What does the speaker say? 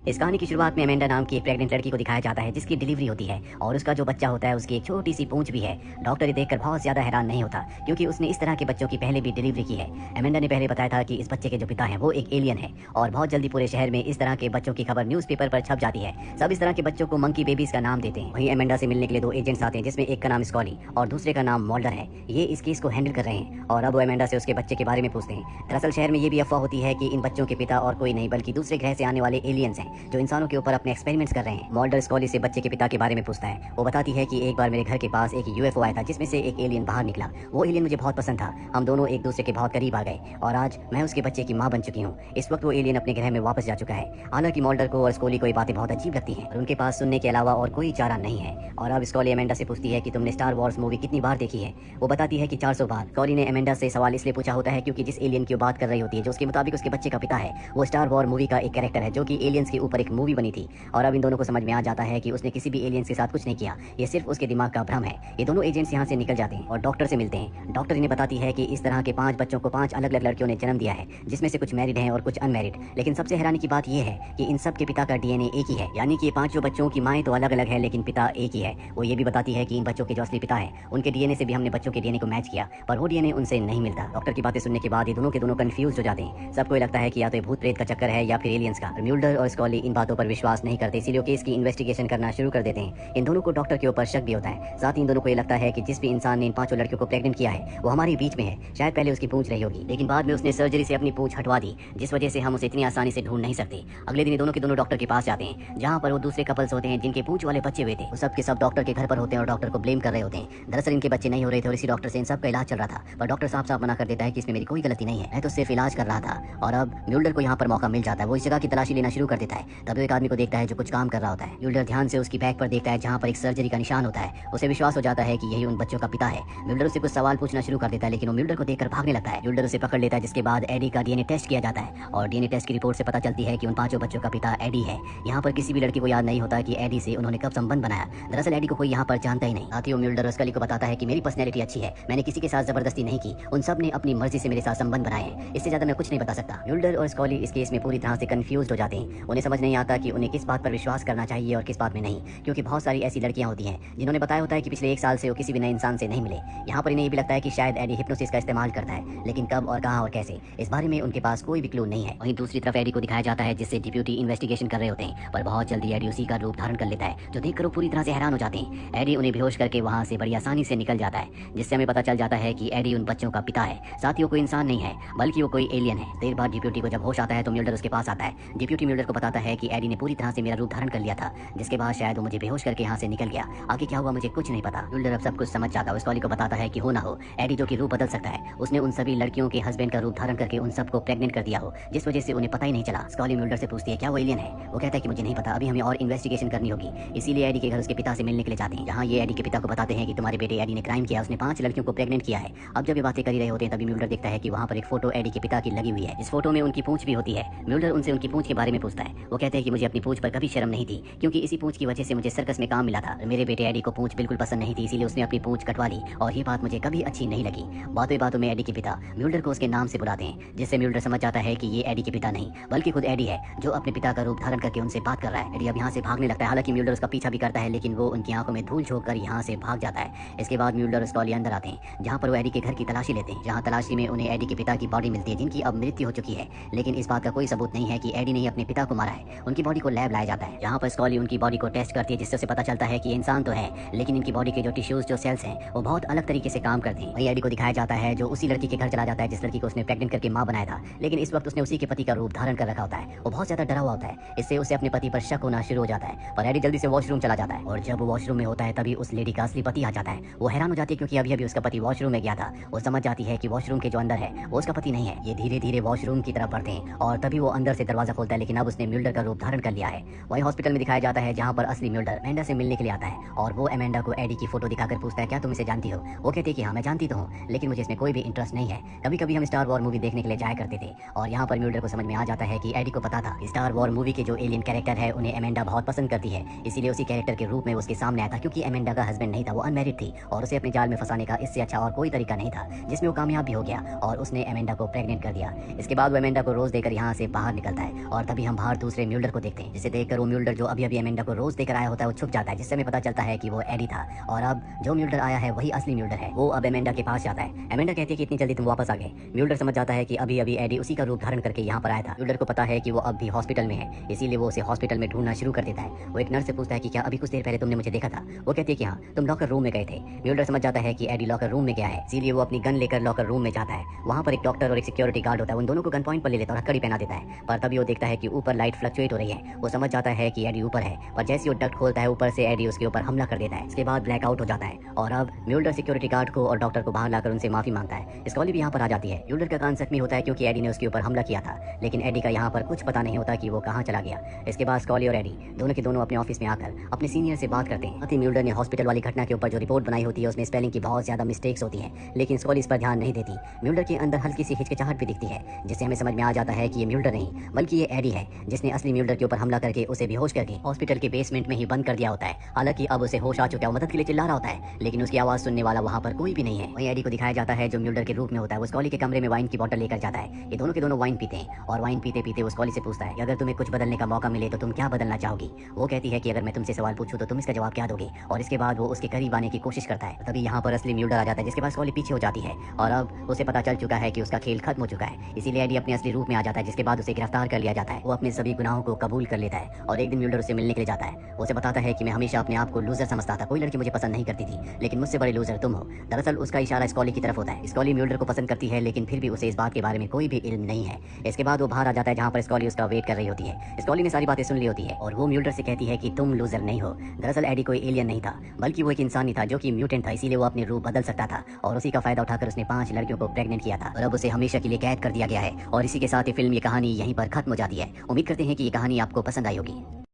इस कहानी की शुरुआत में अमेंडा नाम की एक प्रेग्नेंट लड़की को दिखाया जाता है जिसकी डिलीवरी होती है और उसका जो बच्चा होता है उसकी एक छोटी सी पूंछ भी है। डॉक्टर ये देखकर बहुत ज्यादा हैरान नहीं होता क्योंकि उसने इस तरह के बच्चों की पहले भी डिलीवरी की है। अमेंडा ने पहले बताया था कि इस बच्चे के जो पिता है वो एक एलियन है और बहुत जल्दी पूरे शहर में इस तरह के बच्चों की खबर न्यूज़पेपर पर छप जाती है। सब इस तरह के बच्चों को मंकी बेबीज का नाम देते हैं। वहीं अमेंडा से मिलने के लिए दो एजेंट्स आते हैं जिसमें एक का नाम स्कॉली और दूसरे का नाम मोल्डर है। ये इस केस को हैंडल कर रहे हैं और अब वो अमेंडा से उसके बच्चे के बारे में पूछते हैं। दरअसल शहर में ये भी अफवाह होती है कि इन बच्चों के पिता और कोई नहीं बल्कि दूसरे ग्रह से आने वाले एलियंस हैं जो इंसानों के ऊपर अपने एक्सपेरिमेंट्स कर रहे हैं। मोल्डर स्कॉली से बच्चे के पिता के बारे में पूछता है। वो बताती है कि एक बार मेरे घर के पास एक यूएफओ आया था जिसमें से एक एलियन बाहर निकला। वो एलियन मुझे बहुत पसंद था, हम दोनों एक दूसरे के बहुत करीब आ गए और आज मैं उसके बच्चे की मां बन चुकी हूँ। इस वक्त वो एलियन अपने ग्रह में वापस जा चुका है। हालांकि मोल्डर को और स्कॉली को ये बातें बहुत अजीब लगती हैं और उनके पास सुनने के अलावा और कोई चारा नहीं है। और अब स्कॉली अमेंडा से पूछती है कि तुमने स्टार वॉर्स मूवी कितनी बार देखी है। वो बताती है कि 400 बार। स्कॉली ने अमेंडा से सवाल इसलिए पूछा होता है क्योंकि जिस एलियन की बात कर रही होती है जो उसके मुताबिक उसके बच्चे का पिता है वो स्टार वॉर मूवी का एक कैरेक्टर है जो कि एलियंस के ऊपर एक मूवी बनी थी। और अब इन दोनों को समझ में आ जाता है कि उसने किसी भी एलियंस के साथ कुछ नहीं किया, ये सिर्फ उसके दिमाग का भ्रम है। ये दोनों एजेंट्स यहाँ से निकल जाते हैं और डॉक्टर से मिलते हैं। डॉक्टर इन्हें बताती है कि इस तरह के 5 बच्चों को 5 अलग अलग लड़कियों ने जन्म दिया है जिसमें से कुछ मैरिड हैं और कुछ अनमैरिड। लेकिन सबसे हैरानी की बात यह है कि इन सब के पिता का डीएनए एक ही है, यानी कि 5 बच्चों की माएँ तो अलग अलग है लेकिन पिता एक ही है। वो ये भी बताती है कि इन बच्चों के जो असली पिता है उनके डीएनए से भी हमने बच्चों के डीएनए को मैच किया पर वो डीएनए उनसे नहीं मिलता। डॉक्टर की बातें सुनने के बाद ये दोनों के दोनों कंफ्यूज हो जाते हैं। सबको लगता है कि या तो भूत प्रेत का चक्कर है या फिर एलियंस का। म्यूल्डर और स्कॉली इन बातों पर विश्वास नहीं करते, इसीलिए केस की इन्वेस्टिगेशन करना शुरू कर देते हैं। इन दोनों को डॉक्टर के ऊपर शक भी होता है। साथ ही इन दोनों को ये लगता है कि जिस भी इंसान ने इन 5 लड़कियों को प्रेग्नेंट किया है वो हमारे बीच में है। शायद पहले उसकी पूंछ रही होगी लेकिन बाद में उसने सर्जरी से अपनी पूंछ हटवा दी जिस वजह से हम उसे इतनी आसानी से ढूंढ नहीं सकते। अगले दिन दोनों के दोनों डॉक्टर के पास जाते हैं जहाँ पर वो दूसरे कपल्स होते हैं जिनके पूंछ वाले बच्चे हुए थे। वो सब के सब डॉक्टर के घर पर होते हैं और डॉक्टर को ब्लेम कर रहे होते हैं। दरअसल इनके बच्चे नहीं हो रहे थे और इसी डॉक्टर से इन सब का इलाज चल रहा था पर डॉक्टर साफ साफ मना कर देता है कि इसमें मेरी कोई गलती नहीं है, मैं तो सिर्फ इलाज कर रहा था। और अब म्यूल्डर को यहाँ पर मौका मिल जाता है। वो इस जगह की तलाशी लेना शुरू कर देता है। तब एक आदमी को देखता है जो कुछ काम कर रहा होता है। म्यूल्डर ध्यान से उसकी बैग पर देखता है जहाँ पर एक सर्जरी का निशान होता है। उसे विश्वास हो जाता है कि यही उन बच्चों का पिता है। म्यूल्डर उससे कुछ सवाल पूछना शुरू कर देता है लेकिन वो म्यूल्डर को देखकर भागने लगता है। म्यूल्डर उसे पकड़ लेता है जिसके बाद एडी का डीएनए टेस्ट किया जाता है और डीएनए टेस्ट की रिपोर्ट से पता चलती है कि उन 5 बच्चों का पिता एडी है। यहाँ पर किसी भी लड़की को याद नहीं होता कि एडी से उन्होंने कब संबंध बनाया। दरअसल एडी को कोई यहाँ पर जानता ही नहीं। साथ ही वो म्यूल्डर स्कली को बताता है कि मेरी पर्सनैलिटी अच्छी है, मैंने किसी के साथ जबरदस्ती नहीं की, उन सब ने अपनी मर्जी से मेरे साथ संबंध बनाए हैं, इससे ज्यादा मैं कुछ नहीं बता सकता। म्यूल्डर और स्कॉली इस केस में पूरी तरह से कंफ्यूज हो जाते हैं। उन्हें समझ नहीं आता कि उन्हें किस बात पर विश्वास करना चाहिए और किस बात में नहीं, क्योंकि बहुत सारी ऐसी लड़कियां होती हैं जिन्होंने बताया होता है कि पिछले 1 साल से वो किसी भी नए इंसान से नहीं मिले। यहाँ पर इन्हें ये भी लगता है कि शायद एडी हिप्नोसिस का इस्तेमाल करता है लेकिन कब और कहाँ और कैसे इस बारे में उनके पास कोई भी क्लू नहीं है। वहीं दूसरी तरफ एडी को दिखाया जाता है जिससे डिप्यूटी इन्वेस्टिगेशन कर रहे होते हैं पर बहुत जल्दी एडी उसी का रूप धारण कर लेता है जो देखकर वो पूरी तरह से हैरान हो जाते हैं। एडी उन्हें बेहोश करके वहाँ से बड़ी आसानी से निकल जाता है जिससे हमें पता चल जाता है कि एडी उन बच्चों का पिता है। साथ ही वो कोई इंसान नहीं है बल्कि वो कोई एलियन है। देर बाद डिप्यूटी को जब होश आता है तो म्यूल्डर उसके पास आता है। डिप्यूटी म्यूल्डर को बताता है कि एडी ने पूरी तरह से मेरा रूप धारण कर लिया था जिसके बाद शायद वो मुझे बेहोश करके यहाँ से निकल गया। आगे क्या हुआ मुझे कुछ नहीं पता। म्यूल्डर अब सब कुछ समझ जाता है। स्कॉली को बताता है कि हो ना हो एडी जो कि रूप बदल सकता है उसने उन सभी लड़कियों के हस्बैंड का रूप धारण करके उन सबको प्रेग्नेंट कर दिया हो जिस वजह से उन्हें पता ही नहीं चला। स्कॉली म्यूल्डर से पूछती है क्या वो एलियन है। वो कहता है कि मुझे नहीं पता, अभी हमें और इन्वेस्टिगेशन करनी होगी। इसीलिए एडी के घर उसके पिता से मिलने के लिए जाते हैं जहाँ ये एडी के पिता को बताते हैं कि तुम्हारे बेटे एडी ने क्राइम किया, उसने 5 लड़कियों को प्रेग्नेंट किया है। अब जब ये बातें कर ही रहे होते हैं तभी म्यूल्डर देखता है कि वहाँ पर एक फोटो एडी के पिता की लगी हुई है। इस फोटो में उनकी पूंछ भी होती है। म्यूल्डर उनसे उनकी पूंछ के बारे में पूछता है। वो कहते हैं कि मुझे अपनी पूंछ पर कभी शर्म नहीं थी क्योंकि इसी पूंछ की वजह से मुझे सर्कस में काम मिला था। मेरे बेटे एडी को पूंछ बिल्कुल पसंद नहीं थी इसीलिए उसने अपनी पूंछ कटवा ली और ये बात मुझे कभी अच्छी नहीं लगी। बातों बातों में एडी के पिता म्यूल्डर को उसके नाम से बुलाते हैं जिससे म्यूल्डर समझ जाता है कि ये एडी के पिता नहीं बल्कि खुद एडी है जो अपने पिता का रूप धारण करके उनसे बात कर रहा है। एडी अब यहाँ से भागने लगता है। हालांकि म्यूल्डर उसका पीछा भी करता है लेकिन वो उनकी आंखों में धूल झोंक कर यहाँ से भाग जाता है। इसके बाद म्यूल्डर और स्कॉली अंदर आते हैं जहाँ पर वो एडी के घर की तलाशी लेते हैं जहाँ तलाशी में उन्हें एडी के पिता की बॉडी मिलती है जिनकी अब मृत्यु हो चुकी है। लेकिन इस बात का कोई सबूत नहीं है कि एडी ने ही अपने पिता को मारा है। उनकी बॉडी को लैब लाया जाता है जहाँ पर स्कॉली उनकी बॉडी को टेस्ट करती है जिससे उसे पता चलता है कि ये इंसान तो है लेकिन इनकी बॉडी के जो टिश्यूज जो सेल्स हैं वो बहुत अलग तरीके से काम करते हैं। वही एडी को दिखाया जाता है जो उसी लड़की के घर चला जाता है जिस लड़की को उसने प्रेग्नेंट करके मां बनाया था लेकिन इस वक्त उसने उसी के पति का रूप धारण कर रखा होता है। वो बहुत ज्यादा डरा हुआ होता है। इससे उसे अपने पति पर शक होना शुरू हो जाता है पर एडी जल्दी से वॉशरूम चला जाता है और जब वो वॉशरूम में होता है तभी उस लेडी का असली पति आ जाता है। वो हैरान हो जाती है क्योंकि अभी अभी उसका पति वॉशरूम में गया था। वो समझ जाती है कि वॉशरूम के जो अंदर है वो उसका पति नहीं है। ये धीरे धीरे वॉशरूम की तरफ बढ़ते हैं और तभी वो अंदर से दरवाजा खोलता है लेकिन अब उसने म्यूल्डर का रूप धारण कर लिया है। वही हॉस्पिटल में दिखाया जाता है जहाँ पर असली म्यूल्डर अमेंडा से मिलने के लिए आता है और वो अमेंडा को एडी की फोटो दिखाकर पूछता है क्या तुम इसे जानती हो। वो कहती है कि हाँ मैं जानती तो हूँ लेकिन मुझे इसमें कोई भी इंटरेस्ट नहीं है। कभी कभी हम स्टार वॉर मूवी देखने के लिए जाया करते थे और यहाँ पर म्यूल्डर को समझ में आ जाता है कि एडी को पता था स्टार वॉर मूवी के जो एलियन कैरेक्टर है उन्हें अमेंडा बहुत पसंद करती है इसीलिए उसी कैरेक्टर के रूप में उसके सामने आया था क्योंकि अमेंडा का हस्बैंड नहीं था, वो अनमैरिड थी और उसे अपने जाल में फंसाने का इससे अच्छा और कोई तरीका नहीं था जिसमें वो कामयाब भी हो गया और उसने अमेंडा को प्रेग्नेंट कर दिया। इसके बाद वो अमेंडा को रोज देकर यहाँ से बाहर निकलता है और तभी हम बाहर दूसरी दूसरे म्यूल्डर को देखते हैं, जिसे देखकर वो म्यूल्डर जो अभी अभी एमेंडा को रोज देकर आया होता है वो छुप जाता है, जिससे हमें पता चलता है कि वो एडी था और अब जो म्यूल्डर आया है वही असली म्यूल्डर है। वो अब एमेंडा के पास जाता है। एमेंडा कहती है कि इतनी जल्दी तुम वापस आ गए। म्यूल्डर समझ जाता है कि अभी अभी एडी उसी का रूप धारण करके यहाँ पर आया था। म्यूल्डर को पता है कि वो अब भी हॉस्पिटल में है, इसीलिए वो उसे हॉस्पिटल में ढूंढना शुरू कर देता है। वो एक नर्स से पूछता है कि क्या अभी कुछ देर पहले तुमने मुझे देखा था? वो कहती है कि हाँ, तुम लॉकर रूम में गए थे। म्यूल्डर समझ जाता है कि एडी लॉकर रूम में गया है, इसीलिए वो अपनी गन लेकर लॉकर रूम में जाता है। वहाँ पर एक डॉक्टर और एक सिक्योरिटी गार्ड होता है, उन दोनों को गन पॉइंट पर ले लेता है और हथकड़ी पहना देता है। पर तभी वो देखता है कि ऊपर लाइट फ्लक्चुएट हो रही है। वो समझ जाता है कि एडी ऊपर है, पर जैसे वो डक्ट खोलता है ऊपर से एडी उसके ऊपर हमला कर देता है। इसके बाद ब्लैकआउट हो जाता है और अब म्यूल्डर सिक्योरिटी गार्ड को और डॉक्टर को बाहर लाकर उनसे माफी मांगता है। स्कॉली भी यहाँ पर आ जाती है। म्यूल्डर का कान जख्मी होता है क्योंकि एडी ने उसके ऊपर हमला किया था, लेकिन एडी का यहाँ पर कुछ पता नहीं होता कि वो कहाँ चला गया। इसके बाद स्कॉली और एडी दोनों के दोनों अपने ऑफिस में आकर अपने सीनियर से बात करते हैं। म्यूल्डर ने हॉस्पिटल वाली घटना के ऊपर जो रिपोर्ट बनाई होती है उसमें स्पेलिंग की बहुत ज्यादा मिस्टेक्स होती है, लेकिन स्कॉली इस पर ध्यान नहीं देती। म्यूल्डर के अंदर हल्की सी हिचकिचाहट भी दिखती है, जिससे हमें समझ में आ जाता है कि ये म्यूल्डर नहीं बल्कि ये एडी है, जिसने असली म्यूल्डर के ऊपर हमला करके उसे बेहोश करके हॉस्पिटल के बेसमेंट में ही बंद कर दिया होता है। हालांकि अब उसे होश आ चुका है, मदद के लिए चिल्ला रहा होता है, लेकिन उसकी आवाज सुनने वाला वहाँ पर कोई भी नहीं है। वहीं एडी को दिखाया जाता है जो म्यूल्डर के रूप में होता है। वो स्कॉली के कमरे में वाइन की बोतल लेकर जाता है। ये दोनों के दोनों वाइन पीते हैं और वाइन पीते पीते वो स्कॉली से पूछता है कि अगर तुम्हें कुछ बदलने का मौका मिले तो तुम क्या बदलना चाहोगी? वो कहती है कि अगर मैं तुमसे सवाल पूछूं तो तुम इसका जवाब क्या दोगे? और इसके बाद वो उसके करीब आने की कोशिश करता है। तभी यहाँ पर असली म्यूल्डर आ जाता है, जिसके बाद स्कॉली पीछे हो जाती है और अब उसे पता चल चुका है कि उसका खेल खत्म हो चुका है। इसीलिए एडी अपने असली रूप में आ जाता है, जिसके बाद उसे गिरफ्तार कर लिया जाता है। वो अपने सभी गुनाहों को कबूल कर लेता है और एक दिन म्यूल्डर उसे मिलने के लिए जाता है। वो उसे बताता है कि मैं हमेशा अपने आप को लूजर समझता था, कोई लड़की मुझे पसंद नहीं करती थी, लेकिन मुझसे बड़े लूजर तुम हो। दरअसल उसका इशारा स्कॉली की तरफ होता है। स्कॉली म्यूल्डर को पसंद करती है, लेकिन फिर भी उसे इस बात के बारे में कोई भी इल्म नहीं है। इसके बाद वो बाहर आ जाता है जहाँ पर स्कॉली उसका वेट कर रही होती है। स्कॉली ने सारी बातें सुन ली होती है और वो म्यूल्डर से कहती है कि तुम लूजर नहीं हो। दरअसल एडी कोई एलियन नहीं था, बल्कि वो एक इंसान ही था जो कि म्यूटेंट था, इसीलिए वो अपने रूप बदल सकता था और उसी का फायदा उठाकर उसने 5 लड़कियों को प्रेग्नेंट किया था और अब उसे हमेशा के लिए कैद कर दिया गया है। और इसी के साथ ये फिल्म, ये कहानी यहीं पर खत्म हो जाती है। उम्मीद करते हैं कि ये कहानी आपको पसंद आई होगी।